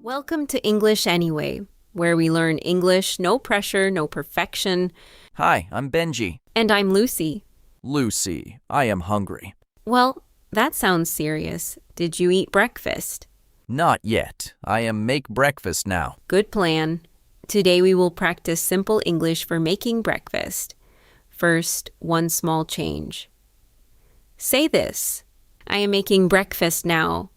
Welcome to English Anyway, where we learn English, no pressure, no perfection. Hi, I'm Benji. And I'm Lucy. Lucy, I am hungry. Well, that sounds serious. Did you eat breakfast? Not yet. I am make breakfast now. Good plan. Today we will practice simple English for making breakfast. First, one small change. Say this. I am making breakfast now.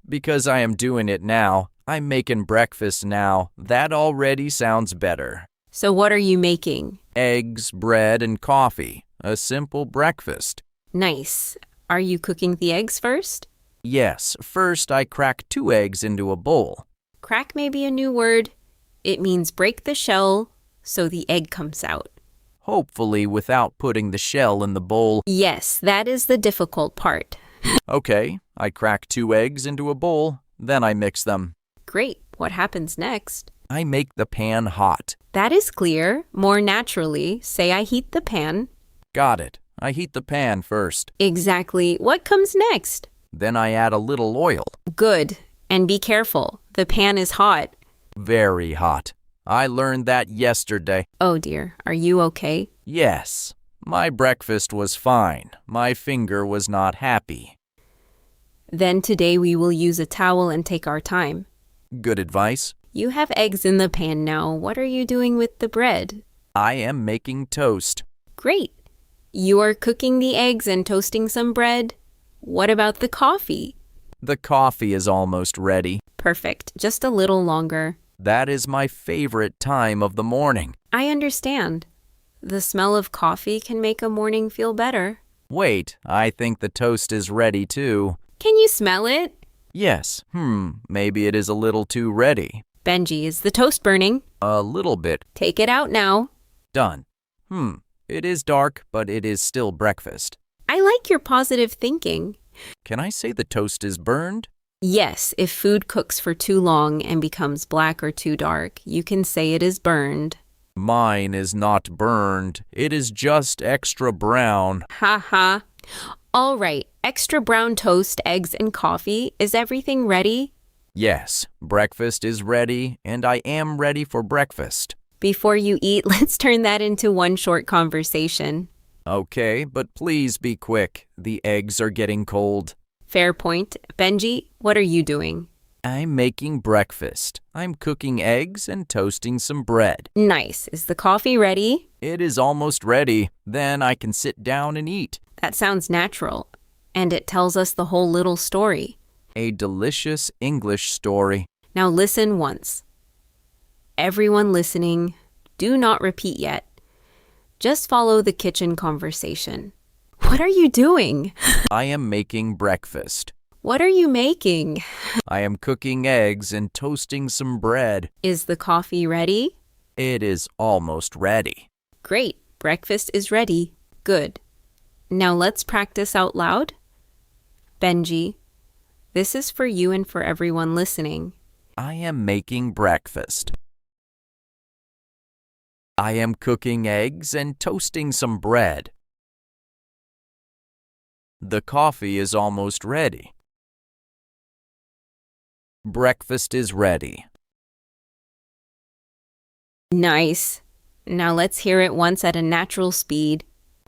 Because I am doing it now. I'm making breakfast now. That already sounds better. So what are you making? Eggs, bread, and coffee. A simple breakfast. Nice. Are you cooking the eggs first? Yes, first I crack 2 eggs into a bowl. Crack may be a new word. It means break the shell so the egg comes out. Hopefully without putting the shell in the bowl. Yes, that is the difficult part. Okay, I crack 2 eggs into a bowl, then I mix them. Great. What happens next? I make the pan hot. That is clear. More naturally, say I heat the pan. Got it. I heat the pan first. Exactly. What comes next? Then I add a little oil. Good. And be careful. The pan is hot. Very hot. I learned that yesterday. Oh dear. Are you okay? Yes. My breakfast was fine. My finger was not happy. Then today we will use a towel and take our time. Good advice. You have eggs in the pan now. What are you doing with the bread? I am making toast. Great. You are cooking the eggs and toasting some bread. What about the coffee? The coffee is almost ready. Perfect. Just a little longer. That is my favorite time of the morning. I understand. The smell of coffee can make a morning feel better. Wait, I think the toast is ready too. Can you smell it? Yes. Maybe it is a little too ready. Benji, is the toast burning? A little bit. Take it out now. Done. It is dark, but it is still breakfast. I like your positive thinking. Can I say the toast is burned? Yes, if food cooks for too long and becomes black or too dark, you can say it is burned. Mine is not burned. It is just extra brown. Ha ha. All right, extra brown toast, eggs, and coffee. Is everything ready? Yes, breakfast is ready, and I am ready for breakfast. Before you eat, let's turn that into one short conversation. Okay, but please be quick. The eggs are getting cold. Fair point. Benji, what are you doing? I'm making breakfast. I'm cooking eggs and toasting some bread. Nice. Is the coffee ready? It is almost ready. Then I can sit down and eat. That sounds natural. And it tells us the whole little story. A delicious English story. Now listen once. Everyone listening, do not repeat yet. Just follow the kitchen conversation. What are you doing? I am making breakfast. What are you making? I am cooking eggs and toasting some bread. Is the coffee ready? It is almost ready. Great. Breakfast is ready. Good. Now let's practice out loud. Benji, this is for you and for everyone listening. I am making breakfast. I am cooking eggs and toasting some bread. The coffee is almost ready. Breakfast is ready. Nice. Now let's hear it once at a natural speed.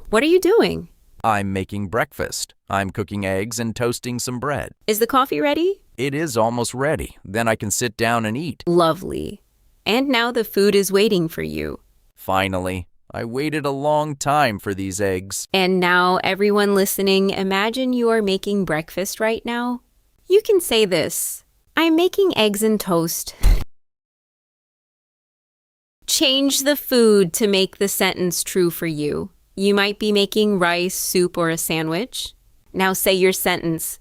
What are you doing? I'm making breakfast. I'm cooking eggs and toasting some bread. Is the coffee ready? It is almost ready. Then I can sit down and eat. Lovely. And now the food is waiting for you. Finally, I waited a long time for these eggs. And now, everyone listening, imagine you are making breakfast right now. You can say this. I'm making eggs and toast. Change the food to make the sentence true for you. You might be making rice, soup, or a sandwich. Now say your sentence.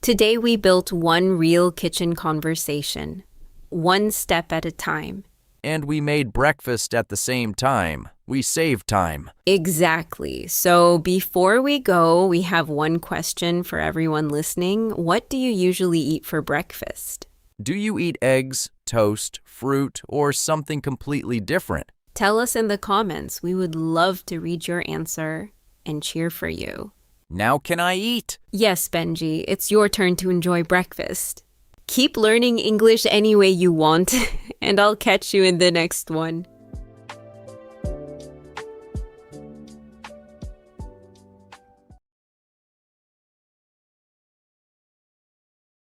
Today we built one real kitchen conversation, one step at a time. And we made breakfast at the same time. We saved time. Exactly. So before we go, we have one question for everyone listening. What do you usually eat for breakfast? Do you eat eggs, toast, fruit, or something completely different? Tell us in the comments. We would love to read your answer and cheer for you. Now can I eat? Yes, Benji, it's your turn to enjoy breakfast. Keep learning English any way you want, and I'll catch you in the next one.